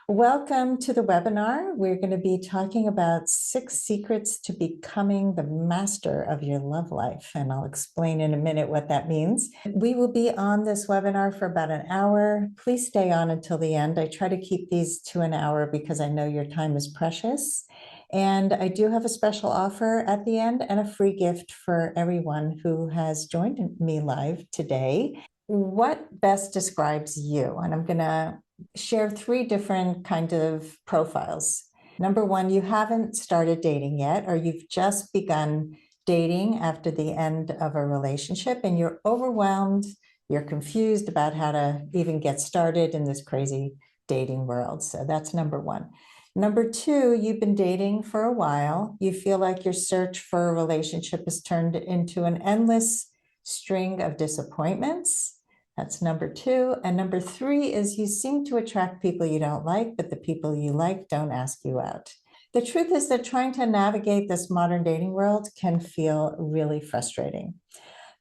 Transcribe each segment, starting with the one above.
Welcome to the webinar. We're going to be talking about 6 secrets to becoming the master of your love life, and I'll explain in a minute what that means. We will be on this webinar for about an hour. Please stay on until the end. I try to keep these to an hour because I know your time is precious. And I do have a special offer at the end and a free gift for everyone who has joined me live today. What best describes you? And I'm going to share 3 different kind of profiles. Number 1, you haven't started dating yet, or you've just begun dating after the end of a relationship and you're overwhelmed, you're confused about how to even get started in this crazy dating world. So that's number 1. Number 2, you've been dating for a while. You feel like your search for a relationship has turned into an endless string of disappointments. That's number 2. And number 3 is you seem to attract people you don't like, but the people you like don't ask you out. The truth is that trying to navigate this modern dating world can feel really frustrating.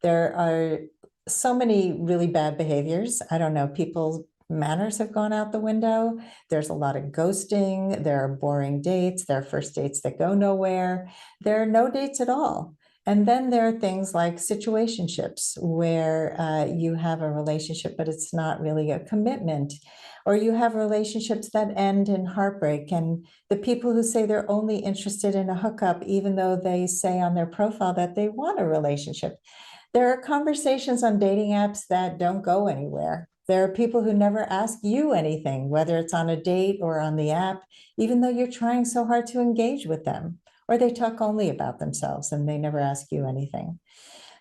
There are so many really bad behaviors. I don't know, people's manners have gone out the window. There's a lot of ghosting. There are boring dates. There are first dates that go nowhere. There are no dates at all. And then there are things like situationships where you have a relationship, but it's not really a commitment. Or you have relationships that end in heartbreak. And the people who say they're only interested in a hookup, even though they say on their profile that they want a relationship. There are conversations on dating apps that don't go anywhere. There are people who never ask you anything, whether it's on a date or on the app, even though you're trying so hard to engage with them. Or they talk only about themselves and they never ask you anything.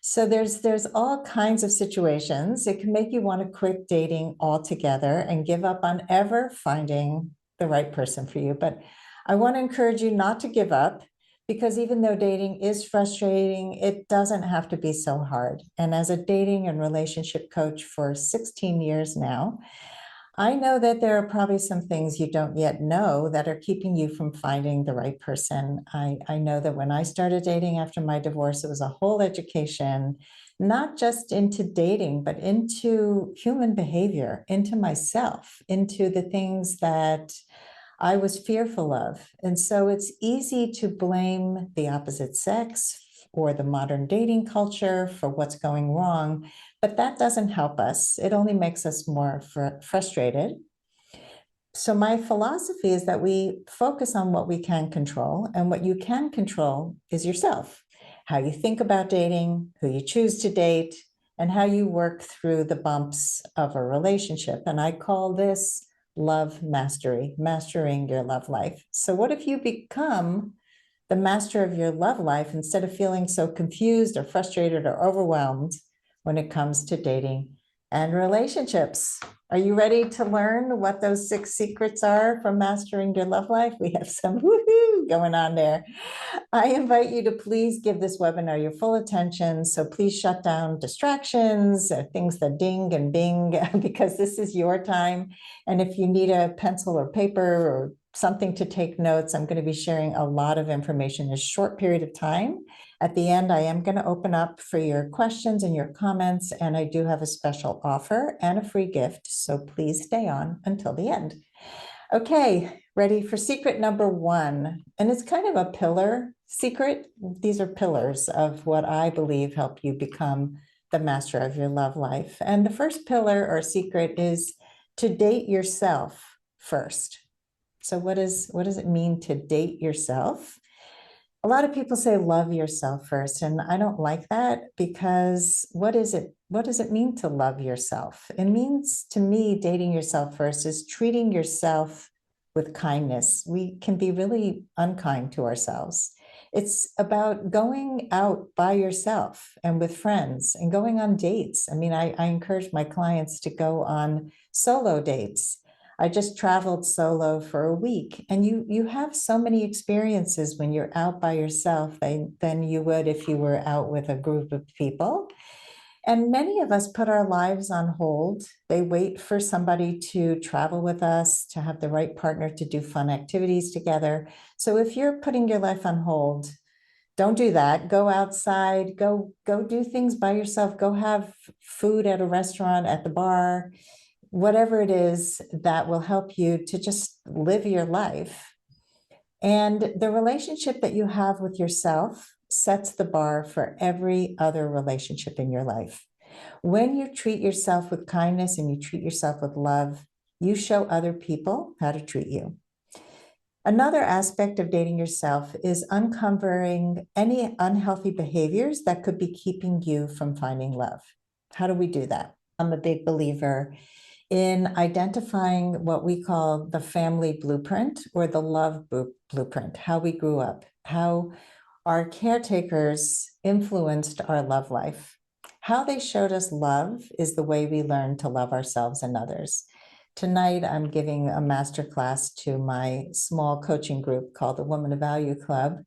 So there's all kinds of situations. It can make you want to quit dating altogether and give up on ever finding the right person for you. But I want to encourage you not to give up, because even though dating is frustrating, it doesn't have to be so hard. And as a dating and relationship coach for 16 years now, I know that there are probably some things you don't yet know that are keeping you from finding the right person. I know that when I started dating after my divorce, it was a whole education, not just into dating, but into human behavior, into myself, into the things that I was fearful of. And so it's easy to blame the opposite sex or the modern dating culture for what's going wrong, but that doesn't help us. It only makes us more frustrated. So my philosophy is that we focus on what we can control, and what you can control is yourself, how you think about dating, who you choose to date, and how you work through the bumps of a relationship. And I call this love mastery, mastering your love life. So what if you become the master of your love life instead of feeling so confused or frustrated or overwhelmed when it comes to dating and relationships? Are you ready to learn what those 6 secrets are for mastering your love life? We have some woohoo going on there. I invite you to please give this webinar your full attention. So please shut down distractions, things that ding and bing, because this is your time. And if you need a pencil or paper or something to take notes, I'm going to be sharing a lot of information in a short period of time. At the end, I am going to open up for your questions and your comments, and I do have a special offer and a free gift, so please stay on until the end. Okay, ready for secret number 1. And it's kind of a pillar secret. These are pillars of what I believe help you become the master of your love life. And the first pillar or secret is to date yourself first. So what does it mean to date yourself? A lot of people say love yourself first, and I don't like that, because what is it? What does it mean to love yourself? It means, to me, dating yourself first is treating yourself with kindness. We can be really unkind to ourselves. It's about going out by yourself and with friends and going on dates. I mean, I encourage my clients to go on solo dates. I just traveled solo for a week, and you have so many experiences when you're out by yourself than you would if you were out with a group of people. And many of us put our lives on hold. They wait for somebody to travel with us, to have the right partner to do fun activities together. So if you're putting your life on hold, don't do that. Go outside, go do things by yourself, go have food at a restaurant, at the bar. whatever it is that will help you to just live your life. And the relationship that you have with yourself sets the bar for every other relationship in your life. When you treat yourself with kindness and you treat yourself with love, you show other people how to treat you. Another aspect of dating yourself is uncovering any unhealthy behaviors that could be keeping you from finding love. How do we do that? I'm a big believer in identifying what we call the family blueprint or the love blueprint, how we grew up, how our caretakers influenced our love life. How they showed us love is the way we learn to love ourselves and others. Tonight, I'm giving a masterclass to my small coaching group called the Woman of Value Club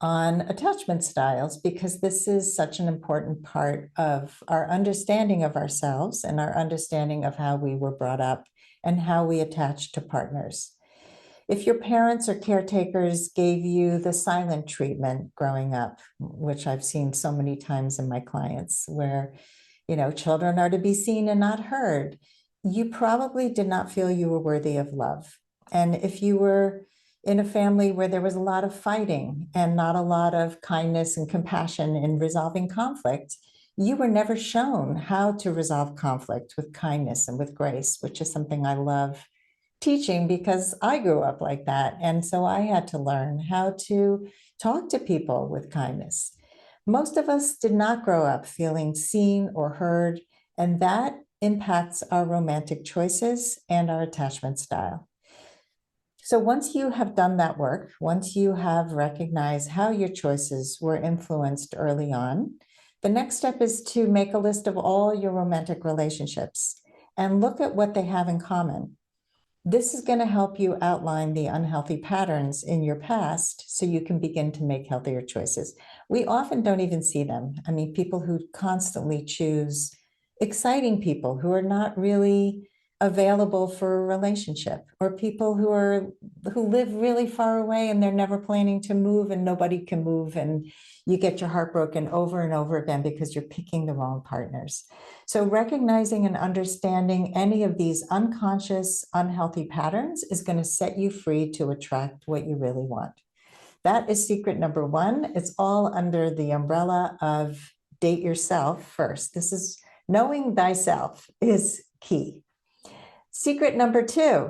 on attachment styles, because this is such an important part of our understanding of ourselves and our understanding of how we were brought up and how we attach to partners. If your parents or caretakers gave you the silent treatment growing up, which I've seen so many times in my clients, where, children are to be seen and not heard, you probably did not feel you were worthy of love. And if you were in a family where there was a lot of fighting and not a lot of kindness and compassion in resolving conflict, you were never shown how to resolve conflict with kindness and with grace, which is something I love teaching because I grew up like that. And so I had to learn how to talk to people with kindness. Most of us did not grow up feeling seen or heard, and that impacts our romantic choices and our attachment style. So once you have done that work, once you have recognized how your choices were influenced early on, the next step is to make a list of all your romantic relationships and look at what they have in common. This is going to help you outline the unhealthy patterns in your past so you can begin to make healthier choices. We often don't even see them. I mean, people who constantly choose exciting people who are not really available for a relationship, or people who live really far away and they're never planning to move and nobody can move, and you get your heart broken over and over again because you're picking the wrong partners. So recognizing and understanding any of these unconscious, unhealthy patterns is going to set you free to attract what you really want. That is secret number one. It's all under the umbrella of date yourself first. This is knowing thyself is key. Secret number two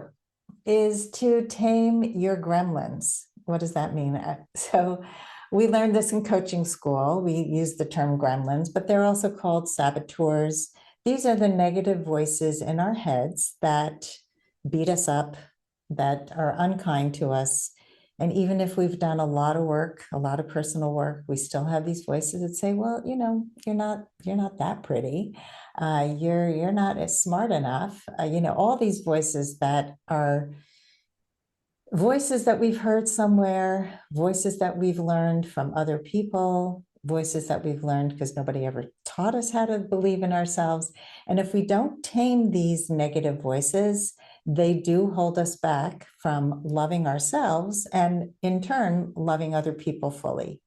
is to tame your gremlins. What does that mean? So we learned this in coaching school. We use the term gremlins, but they're also called saboteurs. These are the negative voices in our heads that beat us up, that are unkind to us. And even if we've done a lot of work, a lot of personal work, we still have these voices that say, well, you're not that pretty. You're not as smart enough. All these voices that are voices that we've heard somewhere, voices that we've learned from other people, voices that we've learned because nobody ever taught us how to believe in ourselves. And if we don't tame these negative voices, they do hold us back from loving ourselves and in turn, loving other people fully.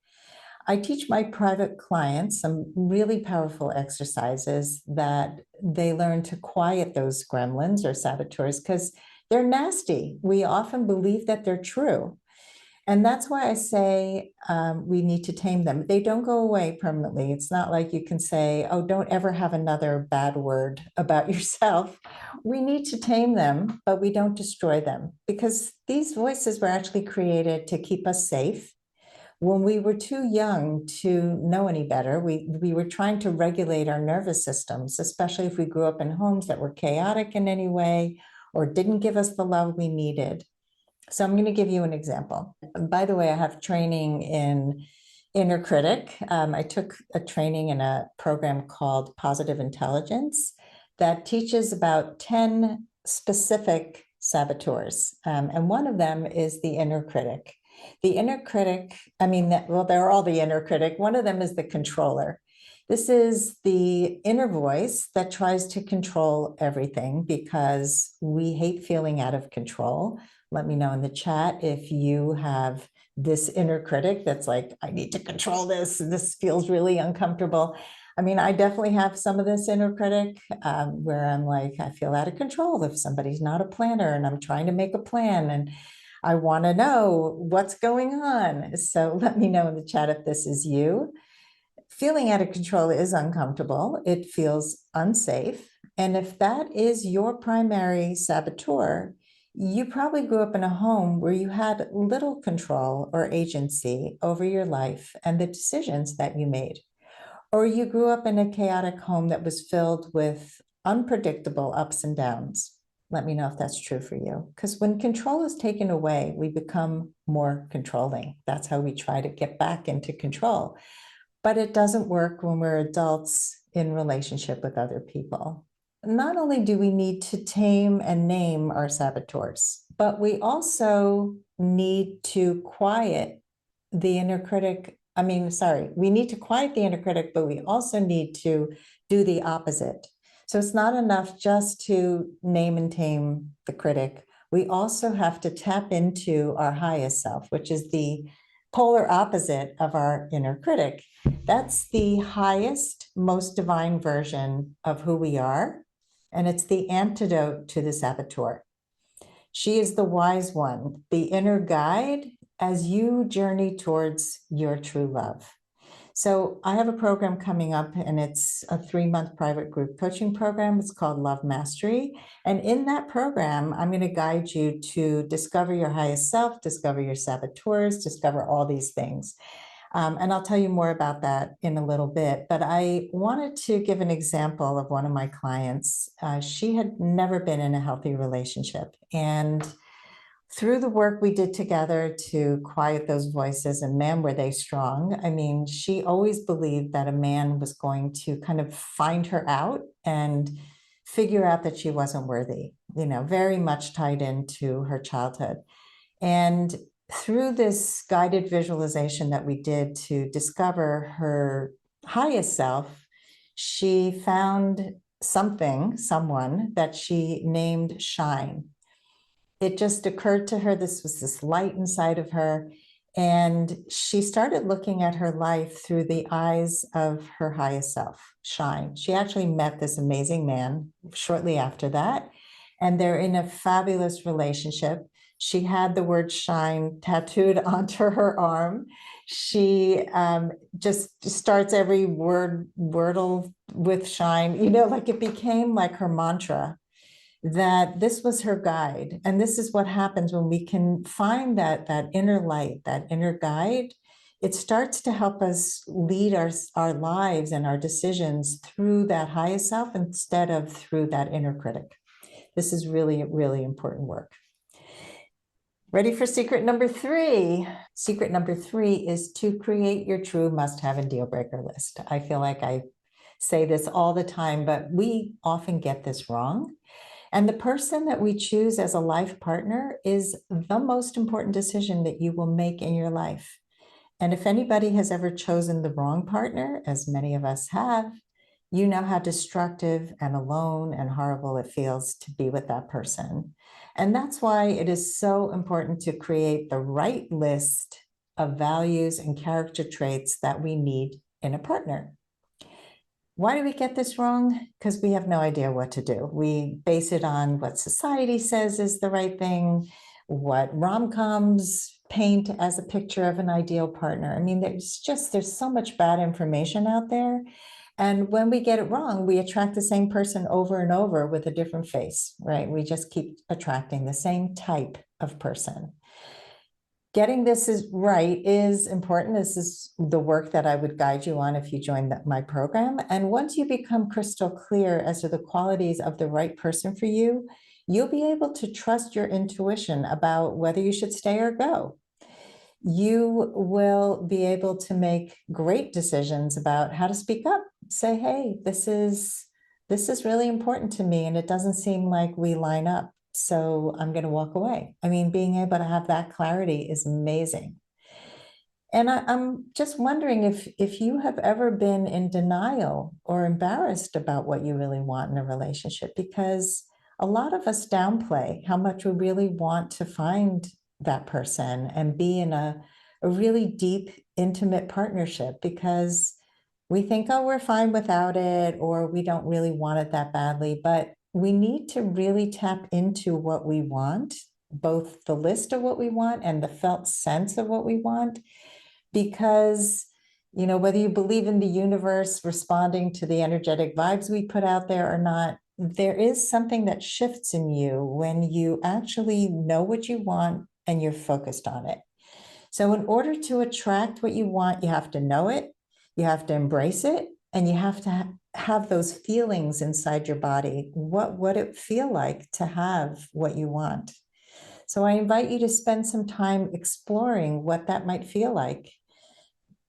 I teach my private clients some really powerful exercises that they learn to quiet those gremlins or saboteurs because they're nasty. We often believe that they're true. And that's why I say we need to tame them. They don't go away permanently. It's not like you can say, oh, don't ever have another bad word about yourself. We need to tame them, but we don't destroy them, because these voices were actually created to keep us safe. When we were too young to know any better, we were trying to regulate our nervous systems, especially if we grew up in homes that were chaotic in any way or didn't give us the love we needed. So I'm going to give you an example. By the way, I have training in inner critic. I took a training in a program called Positive Intelligence that teaches about 10 specific saboteurs. And one of them is the inner critic. The inner critic, they're all the inner critic. One of them is the controller. This is the inner voice that tries to control everything because we hate feeling out of control. Let me know in the chat if you have this inner critic that's like, I need to control this. This feels really uncomfortable. I mean, I definitely have some of this inner critic where I'm like, I feel out of control if somebody's not a planner and I'm trying to make a plan and I want to know what's going on. So let me know in the chat if this is you. Feeling out of control is uncomfortable. It feels unsafe. And if that is your primary saboteur, you probably grew up in a home where you had little control or agency over your life and the decisions that you made. Or you grew up in a chaotic home that was filled with unpredictable ups and downs. Let me know if that's true for you. Because when control is taken away, we become more controlling. That's how we try to get back into control. But it doesn't work when we're adults in relationship with other people. Not only do we need to tame and name our saboteurs, but we also need to quiet the inner critic. We need to quiet the inner critic, but we also need to do the opposite. So it's not enough just to name and tame the critic. We also have to tap into our highest self, which is the polar opposite of our inner critic. That's the highest, most divine version of who we are, and it's the antidote to the saboteur. She is the wise one, the inner guide as you journey towards your true love. So I have a program coming up, and it's a 3-month private group coaching program. It's called Love Mastery. And in that program, I'm going to guide you to discover your highest self, discover your saboteurs, discover all these things. And I'll tell you more about that in a little bit. But I wanted to give an example of one of my clients. She had never been in a healthy relationship. And through the work we did together to quiet those voices, and man, were they strong. I mean, she always believed that a man was going to kind of find her out and figure out that she wasn't worthy, very much tied into her childhood. And through this guided visualization that we did to discover her highest self, she found someone that she named Shine. It just occurred to her this was this light inside of her, and she started looking at her life through the eyes of her highest self, Shine. She actually met this amazing man shortly after that, and they're in a fabulous relationship. She had the word Shine tattooed onto her arm. She just starts every wordle with Shine, like it became like her mantra, that this was her guide. And this is what happens when we can find that inner light, that inner guide. It starts to help us lead our lives and our decisions through that highest self instead of through that inner critic. This is really, really important work. Ready for secret number 3? Secret number 3 is to create your true must-have and deal breaker list. I feel like I say this all the time, but we often get this wrong. And the person that we choose as a life partner is the most important decision that you will make in your life. And if anybody has ever chosen the wrong partner, as many of us have, you know how destructive and alone and horrible it feels to be with that person. And that's why it is so important to create the right list of values and character traits that we need in a partner. Why do we get this wrong? Because we have no idea what to do. We base it on what society says is the right thing, what rom-coms paint as a picture of an ideal partner. I mean, there's so much bad information out there. And when we get it wrong, we attract the same person over and over with a different face, right? We just keep attracting the same type of person. Getting this right is important. This is the work that I would guide you on if you join my program. And once you become crystal clear as to the qualities of the right person for you, you'll be able to trust your intuition about whether you should stay or go. You will be able to make great decisions about how to speak up. Say, hey, this is really important to me, and it doesn't seem like we line up. So I'm going to walk away. I mean, being able to have that clarity is amazing. And I'm just wondering if you have ever been in denial or embarrassed about what you really want in a relationship, because a lot of us downplay how much we really want to find that person and be in a really deep, intimate partnership, because We think, oh, we're fine without it, or we don't really want it that badly, but we need to really tap into what we want, both the list of what we want and the felt sense of what we want, because whether you believe in the universe responding to the energetic vibes we put out there or not, there is something that shifts in you when you actually know what you want and you're focused on it. So in order to attract what you want, you have to know it, you have to embrace it, and you have to have those feelings inside your body. What would it feel like to have what you want? So I invite you to spend some time exploring what that might feel like.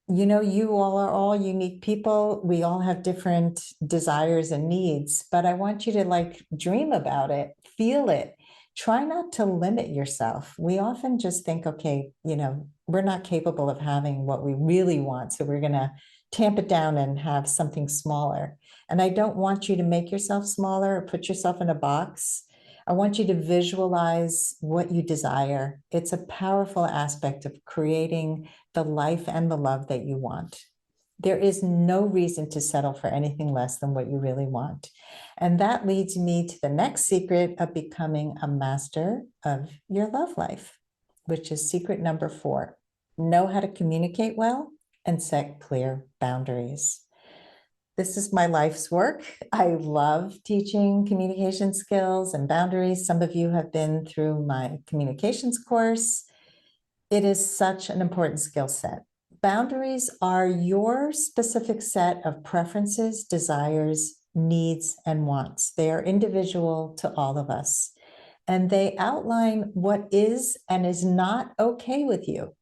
You all are all unique people. We all have different desires and needs, but I want you to dream about it, feel it. Try not to limit yourself. We often just think, okay, we're not capable of having what we really want, so we're going to tamp it down and have something smaller. And I don't want you to make yourself smaller or put yourself in a box. I want you to visualize what you desire. It's a powerful aspect of creating the life and the love that you want. There is no reason to settle for anything less than what you really want. And that leads me to the next secret of becoming a master of your love life, which is secret number 4. Know how to communicate well and set clear boundaries. This is my life's work. I love teaching communication skills and boundaries. Some of you have been through my communications course. It is such an important skill set. Boundaries are your specific set of preferences, desires, needs, and wants. They are individual to all of us, and they outline what is and is not okay with you.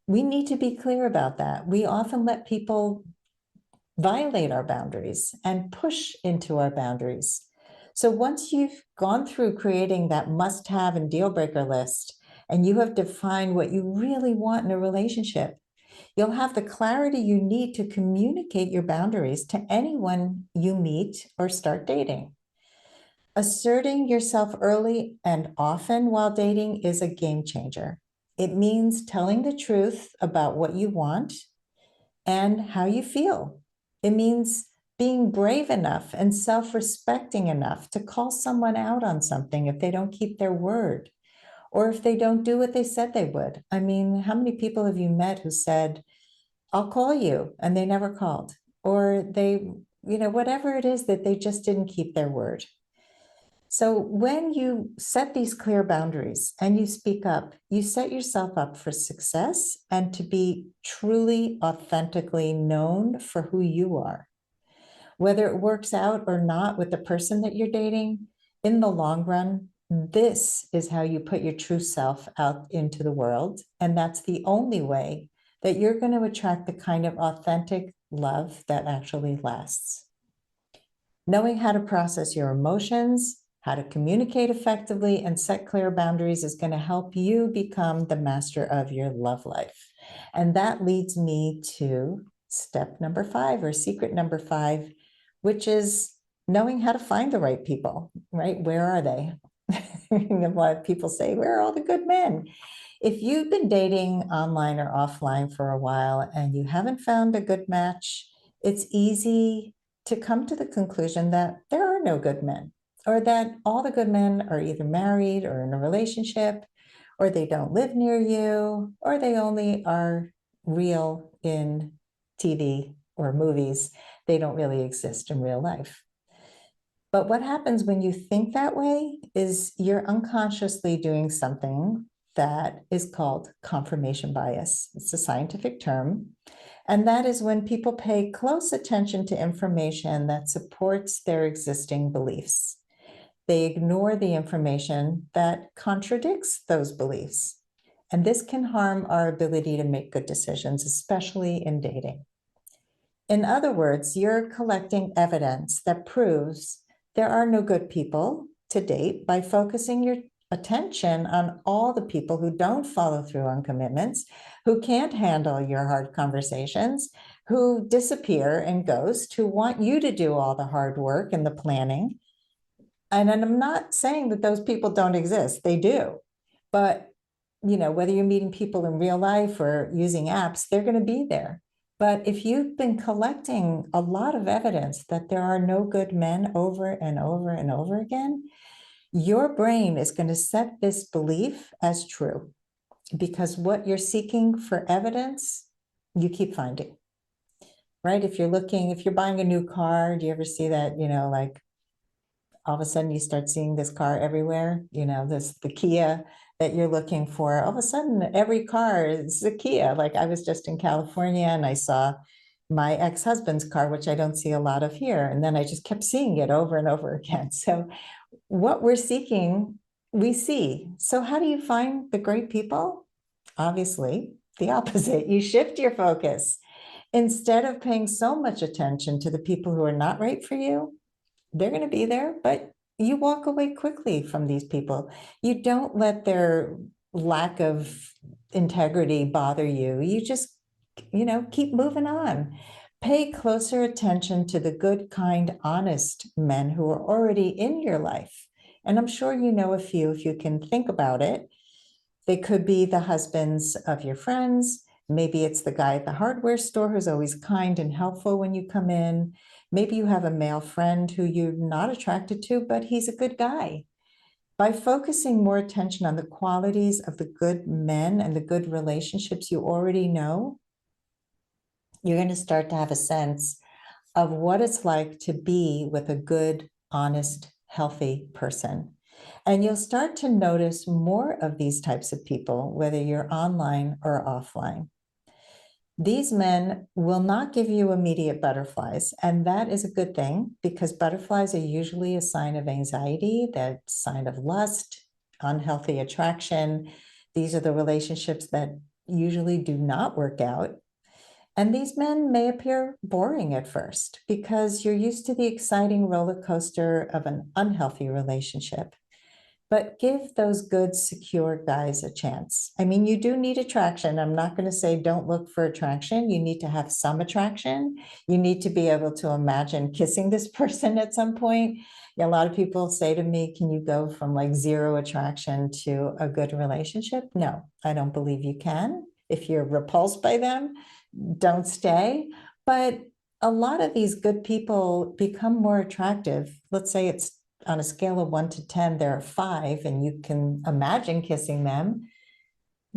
We need to be clear about that. We often let people violate our boundaries and push into our boundaries. So once you've gone through creating that must-have and deal breaker list, and you have defined what you really want in a relationship, you'll have the clarity you need to communicate your boundaries to anyone you meet or start dating. Asserting yourself early and often while dating is a game changer. It means telling the truth about what you want and how you feel. It means being brave enough and self-respecting enough to call someone out on something if they don't keep their word, or if they don't do what they said they would. I mean, how many people have you met who said, I'll call you, and they never called? Or they, whatever it is that they just didn't keep their word. So when you set these clear boundaries and you speak up, you set yourself up for success and to be truly, authentically known for who you are. Whether it works out or not with the person that you're dating, in the long run, this is how you put your true self out into the world. And that's the only way that you're going to attract the kind of authentic love that actually lasts. Knowing how to process your emotions, how to communicate effectively, and set clear boundaries is going to help you become the master of your love life. And that leads me to step number 5, or secret number 5, which is knowing how to find the right people, right? Where are they? A lot of people say, where are all the good men? If you've been dating online or offline for a while and you haven't found a good match, it's easy to come to the conclusion that there are no good men, or that all the good men are either married or in a relationship, or they don't live near you, or they only are real in TV or movies. They don't really exist in real life. But what happens when you think that way is you're unconsciously doing something that is called confirmation bias. It's a scientific term. And that is when people pay close attention to information that supports their existing beliefs. They ignore the information that contradicts those beliefs. And this can harm our ability to make good decisions, especially in dating. In other words, you're collecting evidence that proves there are no good people to date by focusing your attention on all the people who don't follow through on commitments, who can't handle your hard conversations, who disappear and ghost, who want you to do all the hard work and the planning. And I'm not saying that those people don't exist, they do. But, whether you're meeting people in real life or using apps, they're going to be there. But if you've been collecting a lot of evidence that there are no good men over and over and over again, your brain is going to set this belief as true, because what you're seeking for evidence, you keep finding, right? If you're buying a new car, do you ever see that, like all of a sudden you start seeing this car everywhere, the Kia that you're looking for. All of a sudden, every car is a Kia. Like I was just in California and I saw my ex-husband's car, which I don't see a lot of here. And then I just kept seeing it over and over again. So what we're seeking, we see. So how do you find the great people? Obviously, the opposite. You shift your focus. Instead of paying so much attention to the people who are not right for you, they're going to be there, but you walk away quickly from these people. You don't let their lack of integrity bother you. You just, keep moving on. Pay closer attention to the good, kind, honest men who are already in your life. And I'm sure you know a few if you can think about it. They could be the husbands of your friends. Maybe it's the guy at the hardware store who's always kind and helpful when you come in. Maybe you have a male friend who you're not attracted to, but he's a good guy. By focusing more attention on the qualities of the good men and the good relationships you already know, you're going to start to have a sense of what it's like to be with a good, honest, healthy person. And you'll start to notice more of these types of people, whether you're online or offline. These men will not give you immediate butterflies, and that is a good thing because butterflies are usually a sign of anxiety, that sign of lust, unhealthy attraction. These are the relationships that usually do not work out. And these men may appear boring at first because you're used to the exciting roller coaster of an unhealthy relationship. But give those good, secure guys a chance. I mean, you do need attraction. I'm not going to say don't look for attraction. You need to have some attraction. You need to be able to imagine kissing this person at some point. A lot of people say to me, can you go from like zero attraction to a good relationship? No, I don't believe you can. If you're repulsed by them, don't stay. But a lot of these good people become more attractive. Let's say it's on a scale of 1 to 10, there are 5, and you can imagine kissing them.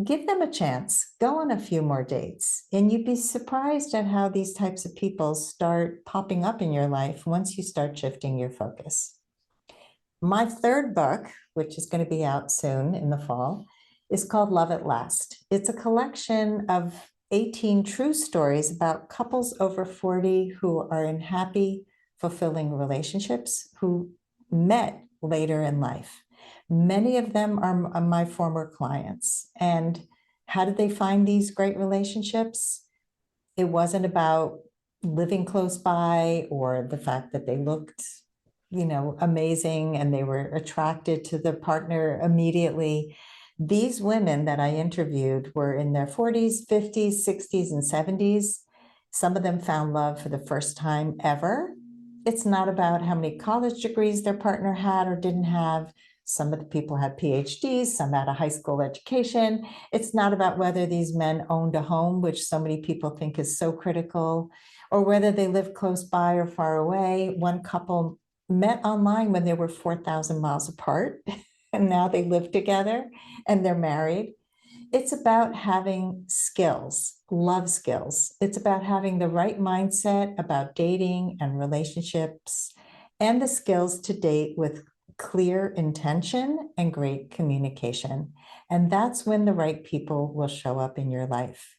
Give them a chance. Go on a few more dates. And you'd be surprised at how these types of people start popping up in your life once you start shifting your focus. My third book, which is going to be out soon in the fall, is called Love at Last. It's a collection of 18 true stories about couples over 40 who are in happy, fulfilling relationships, who met later in life. Many of them are my former clients. And how did they find these great relationships? It wasn't about living close by or the fact that they looked, amazing and they were attracted to the partner immediately. These women that I interviewed were in their 40s, 50s, 60s, and 70s. Some of them found love for the first time ever. It's not about how many college degrees their partner had or didn't have. Some of the people had PhDs, some had a high school education. It's not about whether these men owned a home, which so many people think is so critical, or whether they live close by or far away. One couple met online when they were 4,000 miles apart, and now they live together and they're married. It's about having skills, love skills. It's about having the right mindset about dating and relationships and the skills to date with clear intention and great communication. And that's when the right people will show up in your life.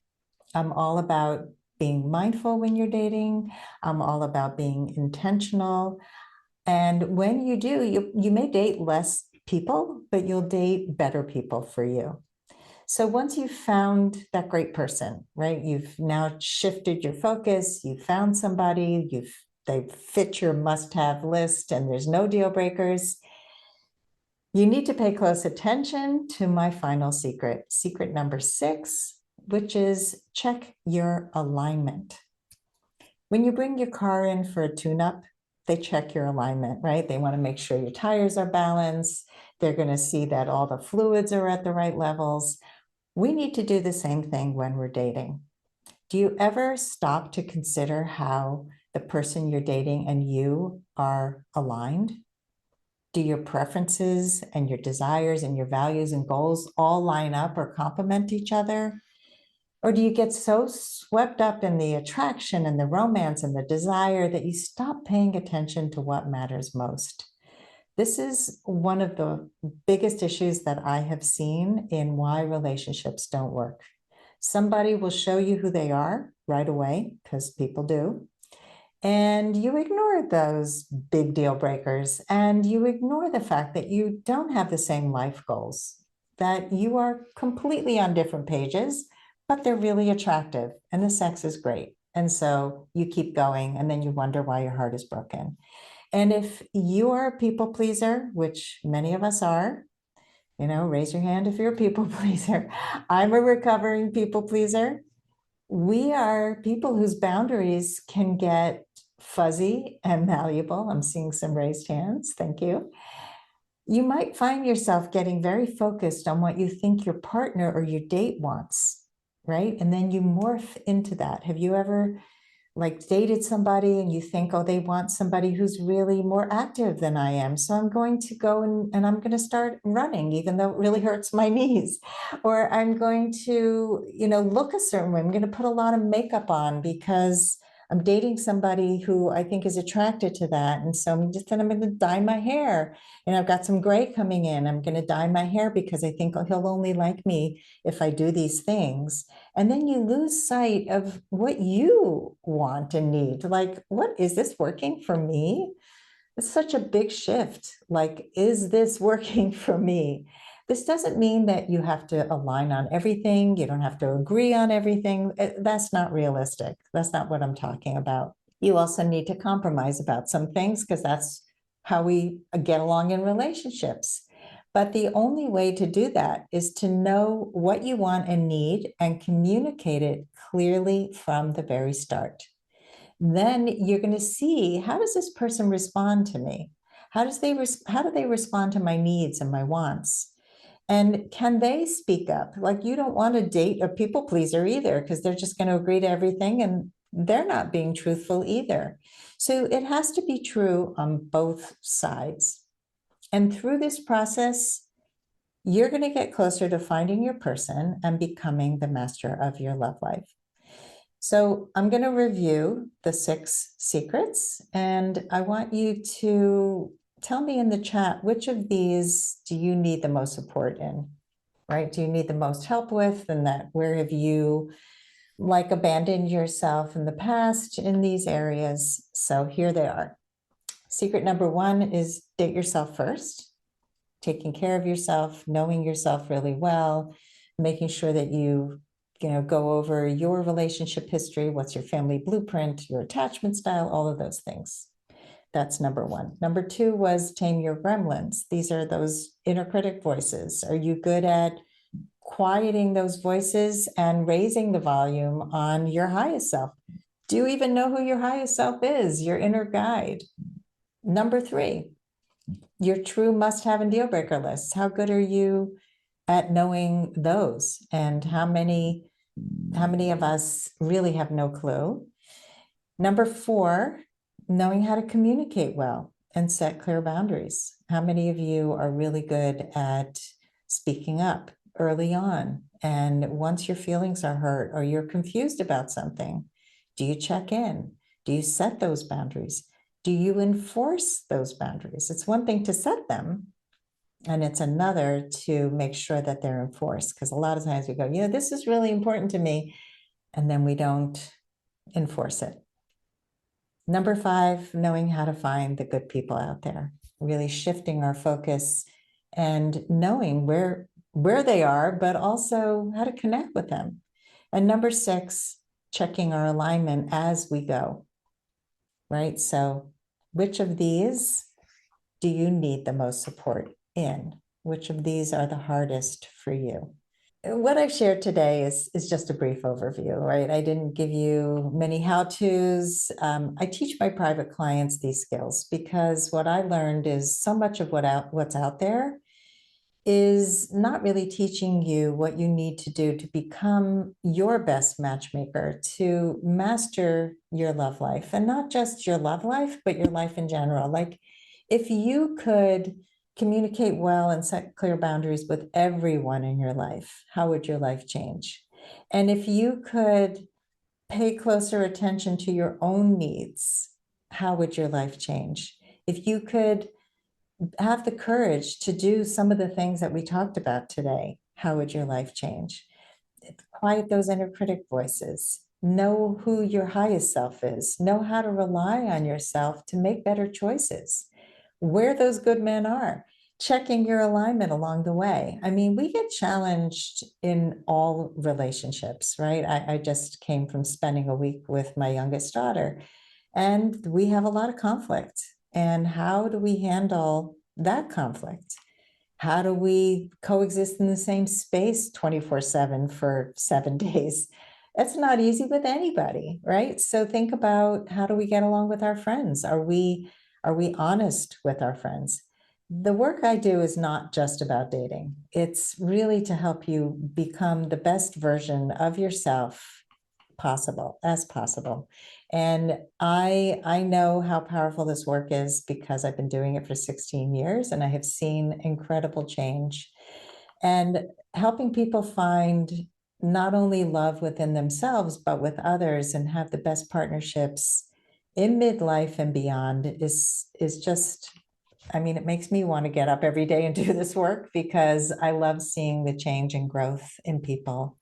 I'm all about being mindful when you're dating. I'm all about being intentional. And when you do, you may date less people, but you'll date better people for you. So once you've found that great person, right, you've now shifted your focus, you found somebody, they fit your must-have list and there's no deal breakers, you need to pay close attention to my final secret, secret number 6, which is check your alignment. When you bring your car in for a tune-up, they check your alignment, right? They want to make sure your tires are balanced. They're going to see that all the fluids are at the right levels. We need to do the same thing when we're dating. Do you ever stop to consider how the person you're dating and you are aligned? Do your preferences and your desires and your values and goals all line up or complement each other? Or do you get so swept up in the attraction and the romance and the desire that you stop paying attention to what matters most? This is one of the biggest issues that I have seen in why relationships don't work. Somebody will show you who they are right away, because people do, and you ignore those big deal breakers, and you ignore the fact that you don't have the same life goals, that you are completely on different pages, but they're really attractive and the sex is great. And so you keep going, and then you wonder why your heart is broken. And if you are a people pleaser, which many of us are, raise your hand if you're a people pleaser. I'm a recovering people pleaser. We are people whose boundaries can get fuzzy and malleable. I'm seeing some raised hands. Thank you. You might find yourself getting very focused on what you think your partner or your date wants, right? And then you morph into that. Have you ever dated somebody and you think, oh, they want somebody who's really more active than I am. So I'm going to go and I'm going to start running, even though it really hurts my knees. Or I'm going to, look a certain way. I'm going to put a lot of makeup on because I'm dating somebody who I think is attracted to that. And so I'm going to dye my hair. And I've got some gray coming in. I'm going to dye my hair because I think he'll only like me if I do these things. And then you lose sight of what you want and need. Like, what is this working for me? It's such a big shift. Like, is this working for me? This doesn't mean that you have to align on everything. You don't have to agree on everything. That's not realistic. That's not what I'm talking about. You also need to compromise about some things because that's how we get along in relationships. But the only way to do that is to know what you want and need and communicate it clearly from the very start. Then you're going to see, how does this person respond to me? How do they respond to my needs and my wants? And can they speak up? Like, you don't want to date a people pleaser either, because they're just going to agree to everything and they're not being truthful either. So it has to be true on both sides. And through this process, you're going to get closer to finding your person and becoming the master of your love life. So I'm going to review the 6 secrets, and I want you to tell me in the chat, which of these do you need the most support in, right? Do you need the most help with? And that, where have you abandoned yourself in the past in these areas? So here they are. Secret number 1 is date yourself first. Taking care of yourself, knowing yourself really well, making sure that you go over your relationship history, what's your family blueprint, your attachment style, all of those things. That's number 1. Number 2 was tame your gremlins. These are those inner critic voices. Are you good at quieting those voices and raising the volume on your highest self? Do you even know who your highest self is, your inner guide? Number 3, your true must-have and deal breaker lists. How good are you at knowing those? And how many of us really have no clue? Number 4, knowing how to communicate well and set clear boundaries. How many of you are really good at speaking up early on? And once your feelings are hurt or you're confused about something, do you check in? Do you set those boundaries? Do you enforce those boundaries? It's one thing to set them, and it's another to make sure that they're enforced. Because a lot of times we go, this is really important to me, and then we don't enforce it. Number 5, knowing how to find the good people out there, really shifting our focus and knowing where they are, but also how to connect with them. And number 6, checking our alignment as we go, right? So which of these do you need the most support in? Which of these are the hardest for you? What I've shared today is just a brief overview, right? I didn't give you many how-tos. I teach my private clients these skills because what I learned is so much of what's out there is not really teaching you what you need to do to become your best matchmaker, to master your love life, and not just your love life, but your life in general. Like, if you could communicate well and set clear boundaries with everyone in your life, how would your life change? And if you could pay closer attention to your own needs, how would your life change? If you could have the courage to do some of the things that we talked about today, how would your life change? Quiet those inner critic voices. Know who your highest self is. Know how to rely on yourself to make better choices. Where those good men are, checking your alignment along the way. I mean, we get challenged in all relationships, right? I just came from spending a week with my youngest daughter, and we have a lot of conflict. And how do we handle that conflict? How do we coexist in the same space 24/7 for 7 days? It's not easy with anybody, right? So think about, how do we get along with our friends? Are we honest with our friends? The work I do is not just about dating. It's really to help you become the best version of yourself as possible. And I know how powerful this work is because I've been doing it for 16 years and I have seen incredible change. And helping people find not only love within themselves, but with others, and have the best partnerships in midlife and beyond is just, I mean, it makes me want to get up every day and do this work because I love seeing the change and growth in people.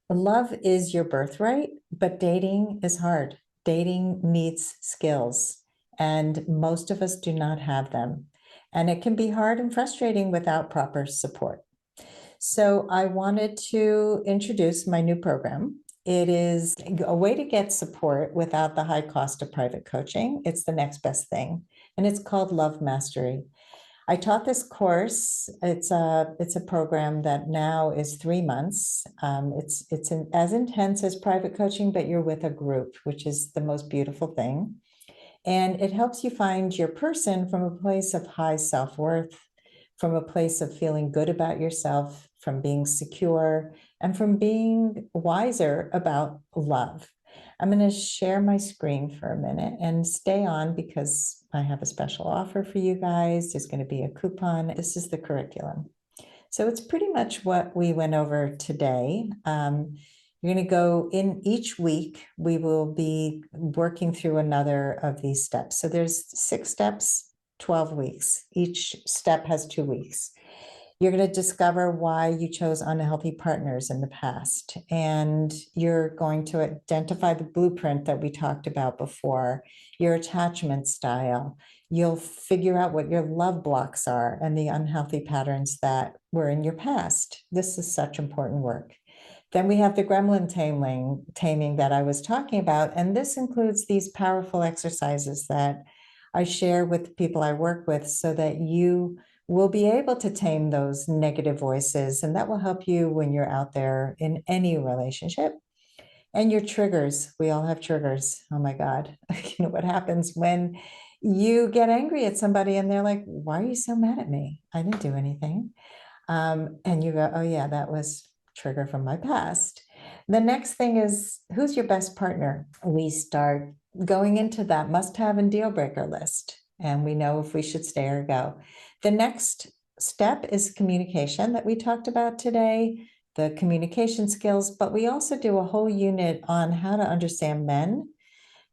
Love is your birthright, but dating is hard. Dating needs skills, and most of us do not have them. And it can be hard and frustrating without proper support. So I wanted to introduce my new program. It is a way to get support without the high cost of private coaching. It's the next best thing, and it's called Love Mastery. I taught this course. It's a program that now is 3 months. It's as intense as private coaching, but you're with a group, which is the most beautiful thing. And it helps you find your person from a place of high self-worth, from a place of feeling good about yourself, from being secure, and from being wiser about love. I'm going to share my screen for a minute and stay on because I have a special offer for you guys. There's going to be a coupon. This is the curriculum. So it's pretty much what we went over today. You're going to go in each week. We will be working through another of these steps. So there's 6 steps, 12 weeks. Each step has 2 weeks. You're going to discover why you chose unhealthy partners in the past. And you're going to identify the blueprint that we talked about before, your attachment style. You'll figure out what your love blocks are and the unhealthy patterns that were in your past. This is such important work. Then we have the gremlin taming that I was talking about. And this includes these powerful exercises that I share with people I work with so that you will be able to tame those negative voices. And that will help you when you're out there in any relationship. And your triggers, we all have triggers. Oh my God. What happens when you get angry at somebody and they're like, why are you so mad at me? I didn't do anything. And you go, oh yeah, that was trigger from my past. The next thing is, who's your best partner? We start going into that must-have and deal breaker list, and we know if we should stay or go. The next step is communication that we talked about today, the communication skills, but we also do a whole unit on how to understand men.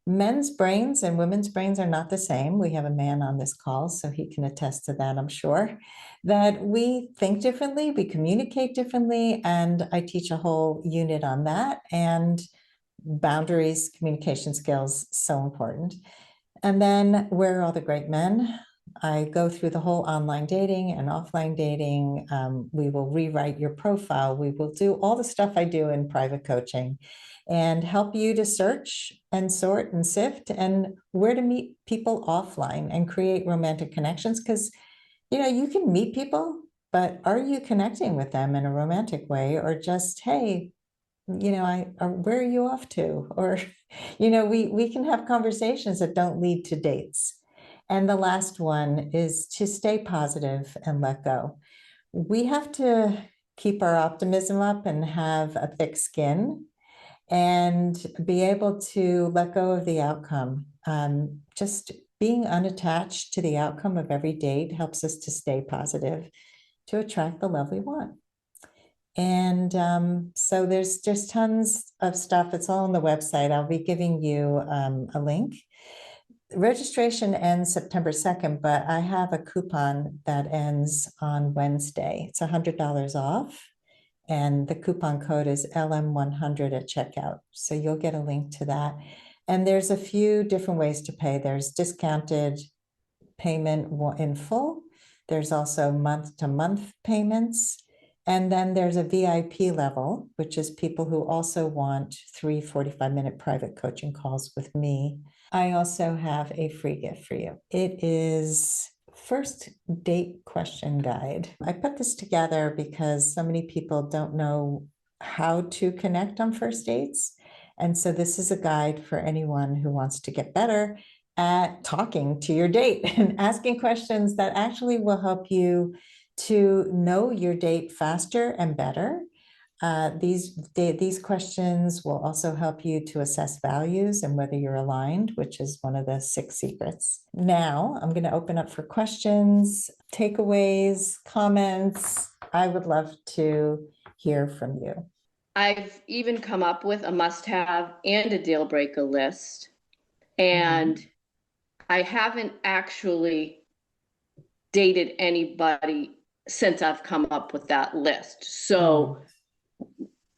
Men's brains and women's brains are not the same. We have a man on this call, so he can attest to that, I'm sure, that we think differently, we communicate differently, and I teach a whole unit on that. And boundaries, communication skills, so important. And then, where are all the great men? I go through the whole online dating and offline dating. We will rewrite your profile. We will do all the stuff I do in private coaching and help you to search and sort and sift and where to meet people offline and create romantic connections. Because, you can meet people, but are you connecting with them in a romantic way, or just, hey, where are you off to? Or, we can have conversations that don't lead to dates. And the last one is to stay positive and let go. we have to keep our optimism up and have a thick skin and be able to let go of the outcome. Just being unattached to the outcome of every date helps us to stay positive, to attract the love we want. And so there's just tons of stuff. It's all on the website. I'll be giving you a link. Registration ends September 2nd, but I have a coupon that ends on Wednesday. It's $100 off. And the coupon code is LM100 at checkout. So you'll get a link to that. And there's a few different ways to pay. There's discounted payment in full. There's also month-to-month payments. And then there's a VIP level, which is people who also want 3 45-minute private coaching calls with me. I also have a free gift for you. It is first date question guide. I put this together because so many people don't know how to connect on first dates. And so this is a guide for anyone who wants to get better at talking to your date and asking questions that actually will help you to know your date faster and better. These questions will also help you to assess values and whether you're aligned, which is one of the 6 secrets. Now I'm going to open up for questions, takeaways, comments. I would love to hear from you. I've even come up with a must-have and a deal breaker list, and I haven't actually dated anybody since I've come up with that list. So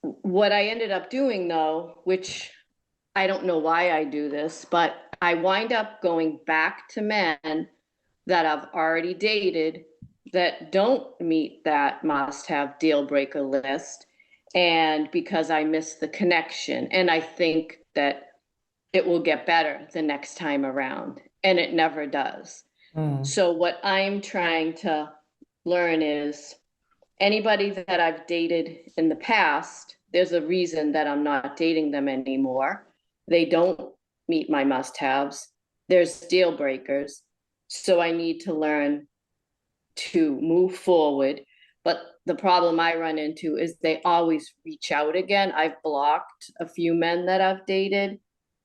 what I ended up doing, though, which I don't know why I do this, but I wind up going back to men that I've already dated that don't meet that must-have deal breaker list. And because I miss the connection, and I think that it will get better the next time around, and it never does. So what I'm trying to learn is anybody that I've dated in the past, there's a reason that I'm not dating them anymore. They don't meet my must-haves. There's deal breakers. So I need to learn to move forward. But the problem I run into is they always reach out again. I've blocked a few men that I've dated,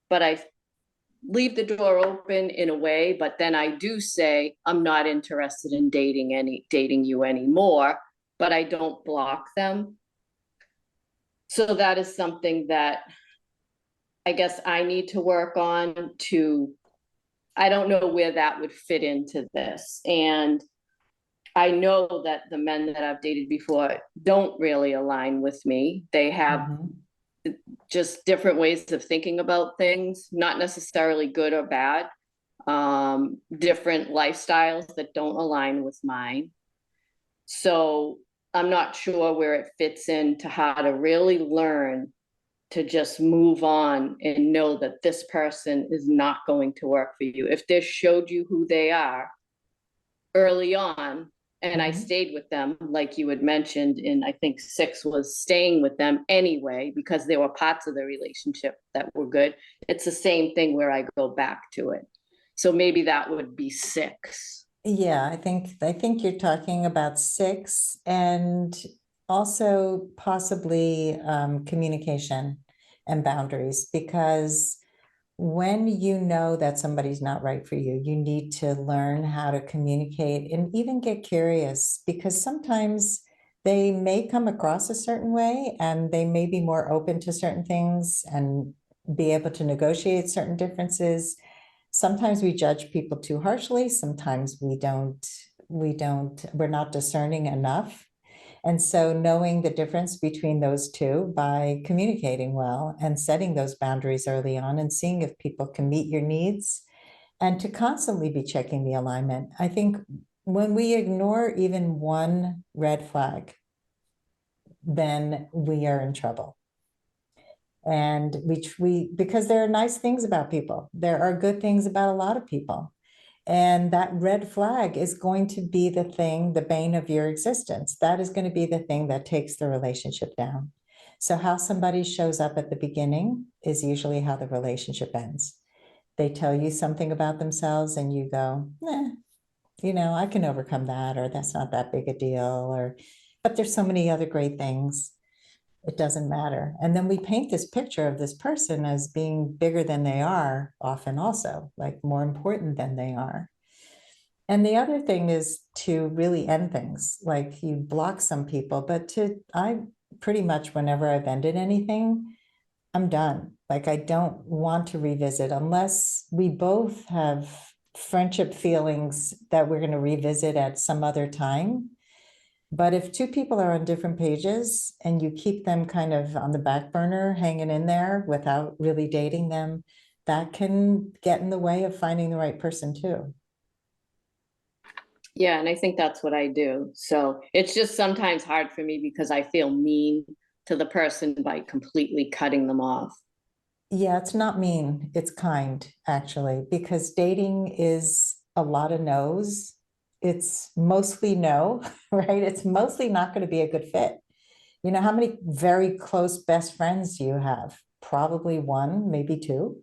but I leave the door open in a way, but then I do say, I'm not interested in dating you anymore, but I don't block them. So that is something that I guess I need to work on I don't know where that would fit into this. And I know that the men that I've dated before don't really align with me. They have just different ways of thinking about things, not necessarily good or bad, different lifestyles that don't align with mine. So I'm not sure where it fits into how to really learn to just move on and know that this person is not going to work for you. If they showed you who they are early on, and I stayed with them, like you had mentioned, and I think 6 was staying with them anyway, because there were parts of the relationship that were good. It's the same thing where I go back to it. So maybe that would be 6. Yeah, I think you're talking about 6, and also possibly communication and boundaries, because when you know that somebody's not right for you, you need to learn how to communicate and even get curious, because sometimes they may come across a certain way and they may be more open to certain things and be able to negotiate certain differences. Sometimes we judge people too harshly. Sometimes we're not discerning enough. And so knowing the difference between those two by communicating well and setting those boundaries early on and seeing if people can meet your needs, and to constantly be checking the alignment. I think when we ignore even one red flag, then we are in trouble. And because there are nice things about people. There are good things about a lot of people. And that red flag is going to be the thing, the bane of your existence. That is going to be the thing that takes the relationship down. So how somebody shows up at the beginning is usually how the relationship ends. They tell you something about themselves and you go, I can overcome that, or that's not that big a deal, or, but there's so many other great things. It doesn't matter. And then we paint this picture of this person as being bigger than they are, often also, like more important than they are. And the other thing is to really end things, like you block some people, but I pretty much, whenever I've ended anything, I'm done. Like I don't want to revisit unless we both have friendship feelings that we're going to revisit at some other time. But if two people are on different pages and you keep them kind of on the back burner, hanging in there without really dating them, that can get in the way of finding the right person too. Yeah, and I think that's what I do. So it's just sometimes hard for me because I feel mean to the person by completely cutting them off. Yeah, it's not mean, it's kind, actually, because dating is a lot of no's. It's mostly no, right? It's mostly not going to be a good fit. How many very close best friends do you have? Probably one, maybe two.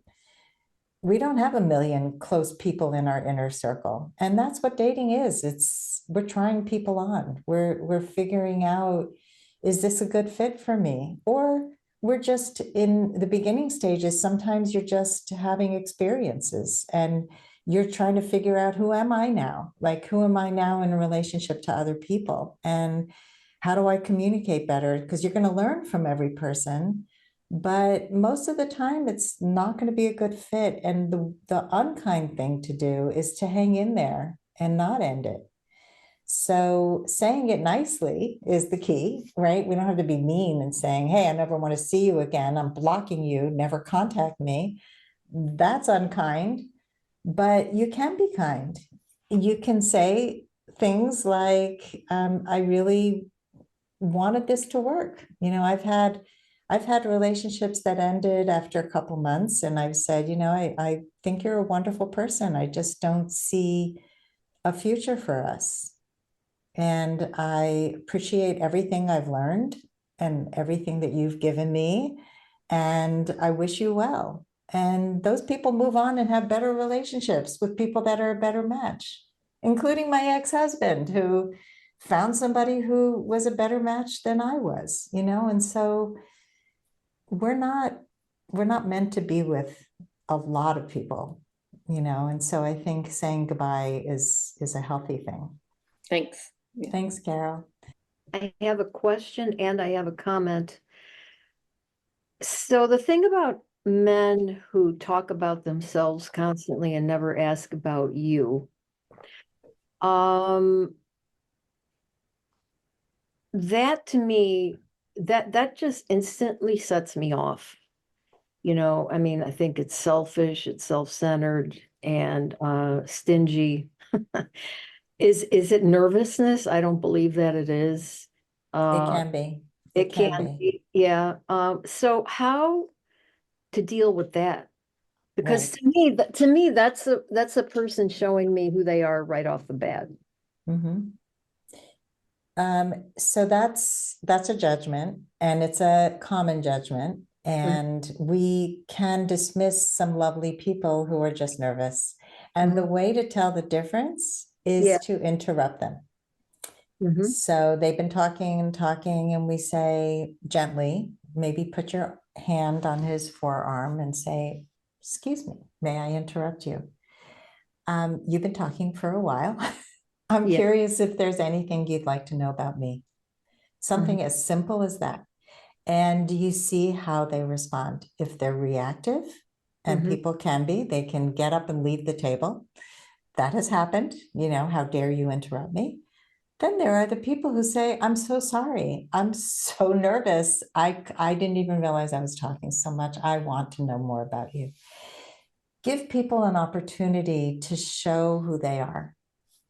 We don't have a million close people in our inner circle. And that's what dating is. We're trying people on. We're figuring out, is this a good fit for me? Or we're just in the beginning stages. Sometimes you're just having experiences and you're trying to figure out, who am I now? Like, who am I now in a relationship to other people? And how do I communicate better? Because you're going to learn from every person, but most of the time it's not going to be a good fit. And the unkind thing to do is to hang in there and not end it. So saying it nicely is the key, right? We don't have to be mean and saying, hey, I never want to see you again, I'm blocking you, never contact me. That's unkind, but you can be kind. You can say things like, I really wanted this to work. I've had relationships that ended after a couple months, and I've said, I think you're a wonderful person. I just don't see a future for us. And I appreciate everything I've learned and everything that you've given me. And I wish you well. And those people move on and have better relationships with people that are a better match, including my ex-husband, who found somebody who was a better match than I was, and so we're not we're not meant to be with a lot of people, and so I think saying goodbye is a healthy thing. Thanks. Yeah. Thanks, Carol. I have a question and I have a comment. So the thing about men who talk about themselves constantly and never ask about you, that to me, that just instantly sets me off. I mean, I think it's selfish, it's self-centered and stingy. Is it nervousness? I don't believe that it is. It can be. It can be, yeah. So how to deal with that? Because Right. to me, that's a person showing me who they are right off the bat. Mm-hmm. So that's a judgment, and it's a common judgment. And we can dismiss some lovely people who are just nervous. And the way to tell the difference Yeah. is to interrupt them. Mhm. So they've been talking and talking, and we say gently, maybe put your hand on his forearm and say, excuse me, may I interrupt you? You've been talking for a while. I'm Yeah. curious if there's anything you'd like to know about me. Something as simple as that. And you see how they respond. If they're reactive, and people can be, they can get up and leave the table. That has happened. How dare you interrupt me? Then there are the people who say, I'm so sorry. I'm so nervous. I didn't even realize I was talking so much. I want to know more about you. Give people an opportunity to show who they are,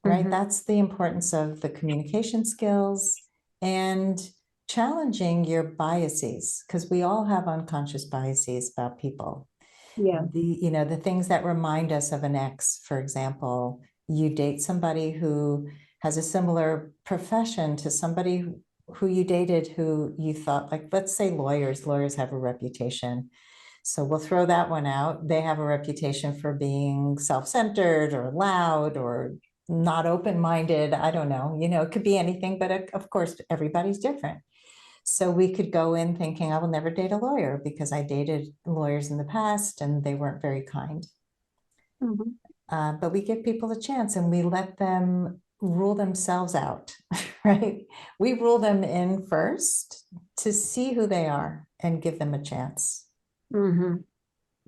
right? That's the importance of the communication skills and challenging your biases, because we all have unconscious biases about people. Yeah. The things that remind us of an ex, for example. You date somebody who has a similar profession to somebody who you dated, who you thought, like, let's say lawyers have a reputation. So we'll throw that one out. They have a reputation for being self-centered or loud or not open-minded, I don't know, it could be anything, but of course, everybody's different. So we could go in thinking, I will never date a lawyer because I dated lawyers in the past and they weren't very kind. Mhm. But we give people a chance and we let them rule themselves out, right? We rule them in first to see who they are and give them a chance. Mhm.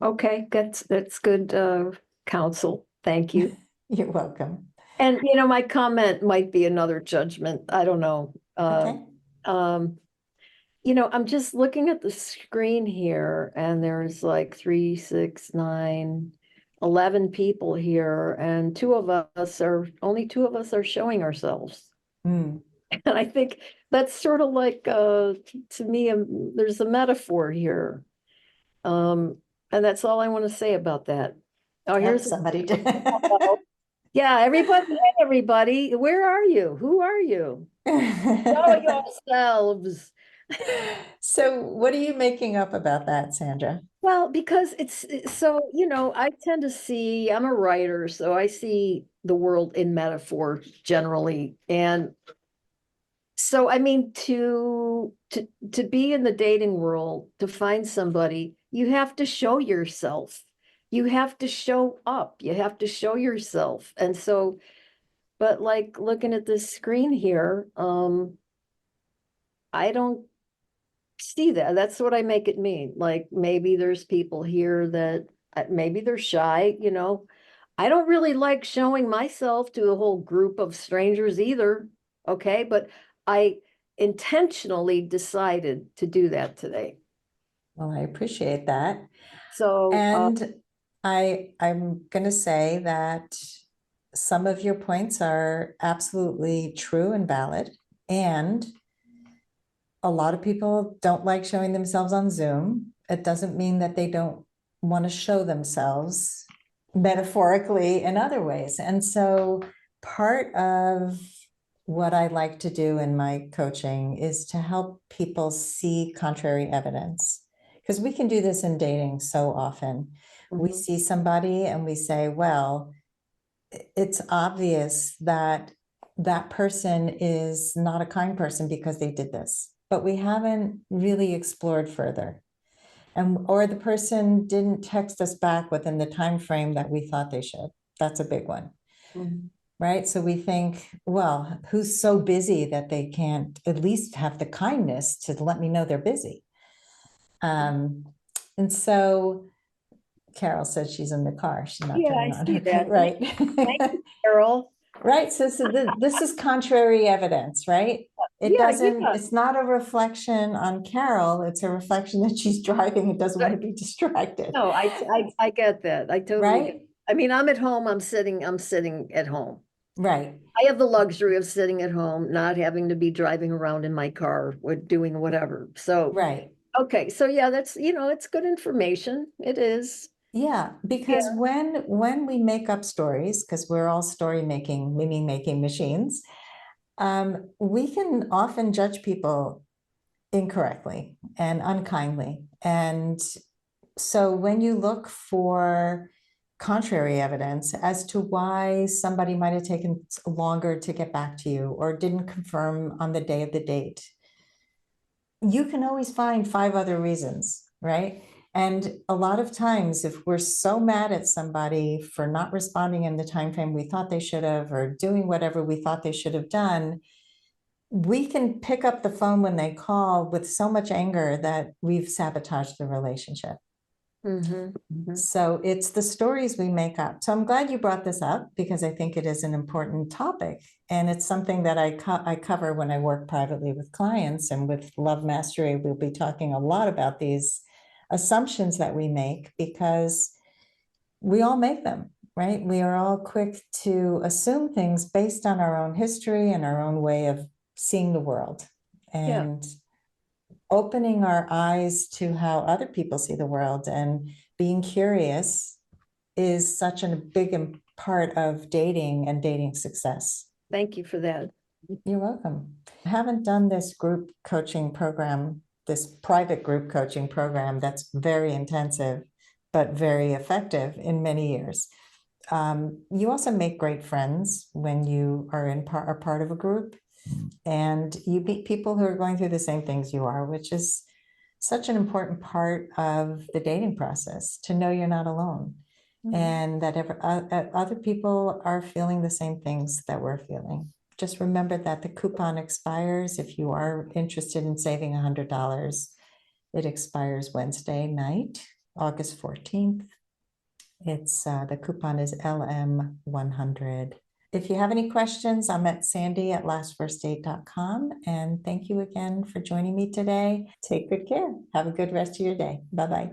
Okay, that's good counsel. Thank you. You're welcome. And my comment might be another judgment. I don't know. Okay. I'm just looking at the screen here and there's like 3, 6, 9, 11 people here and only two of us are showing ourselves. Mm. And I think that's sort of like, to me, there's a metaphor here. And that's all I want to say about that. Oh, here's somebody did. yeah, everybody, hey, everybody, where are you? Who are you? Show yourselves. So what are you making up about that, Sandra? Well, because so, I tend to see, I'm a writer, so I see the world in metaphor generally. And so, I mean, to be in the dating world, to find somebody, you have to show yourself. You have to show up. You have to show yourself. And so, but like looking at this screen here, I don't see that. That's what I make it mean. Like maybe there's people here that maybe they're shy, I don't really like showing myself to a whole group of strangers either. Okay, but I intentionally decided to do that today. Well, I appreciate that. So, And I'm going to say that some of your points are absolutely true and valid. And a lot of people don't like showing themselves on Zoom. It doesn't mean that they don't want to show themselves metaphorically in other ways. And so part of what I like to do in my coaching is to help people see contrary evidence. Because we can do this in dating so often. We mhm, see somebody and we say, well, it's obvious that that person is not a kind person because they did this, but we haven't really explored further. Or the person didn't text us back within the time frame that we thought they should. That's a big one. mhm. Right? So we think, well, who's so busy that they can't at least have the kindness to let me know they're busy? And so Carol says she's in the car. She's not Yeah, I turning on see her, that. right? Thank you, Carol. Right. So this is contrary evidence, right? Yeah, yeah. It's not a reflection on Carol. It's a reflection that she's driving and doesn't want to be distracted. No, I get that. I totally get. Right? I mean, I'm at home. I'm sitting at home. Right. I have the luxury of sitting at home, not having to be driving around in my car or doing whatever. So, Right. okay. So yeah, that's, it's good information. It is. Yeah, because Yeah. when we make up stories, because we're all story making, meaning making machines, we can often judge people incorrectly and unkindly. And so when you look for contrary evidence as to why somebody might have taken longer to get back to you or didn't confirm on the day of the date, you can always find 5 other reasons, right? And a lot of times, if we're so mad at somebody for not responding in the time frame we thought they should have, or doing whatever we thought they should have done, we can pick up the phone when they call with so much anger that we've sabotaged the relationship. Mhm, mhm. So it's the stories we make up. So I'm glad you brought this up because I think it is an important topic. And it's something that I cover when I work privately with clients, and with Love Mastery, we'll be talking a lot about these assumptions that we make because we all make them, right? We are all quick to assume things based on our own history and our own way of seeing the world. Yeah. And opening our eyes to how other people see the world and being curious is such a big part of dating and dating success. Thank you for that. You're welcome. I haven't done this group coaching program, this private group coaching program that's very intensive, but very effective in many years. You also make great friends when you are are part of a group, and you meet people who are going through the same things you are, which is such an important part of the dating process, to know you're not alone. And that other people are feeling the same things that we're feeling. Just remember that the coupon expires. If you are interested in saving $100, it expires Wednesday night, August 14th. It's the coupon is LM100. If you have any questions, I'm at sandy@lastfirstdate.com. And thank you again for joining me today. Take good care. Have a good rest of your day. Bye-bye.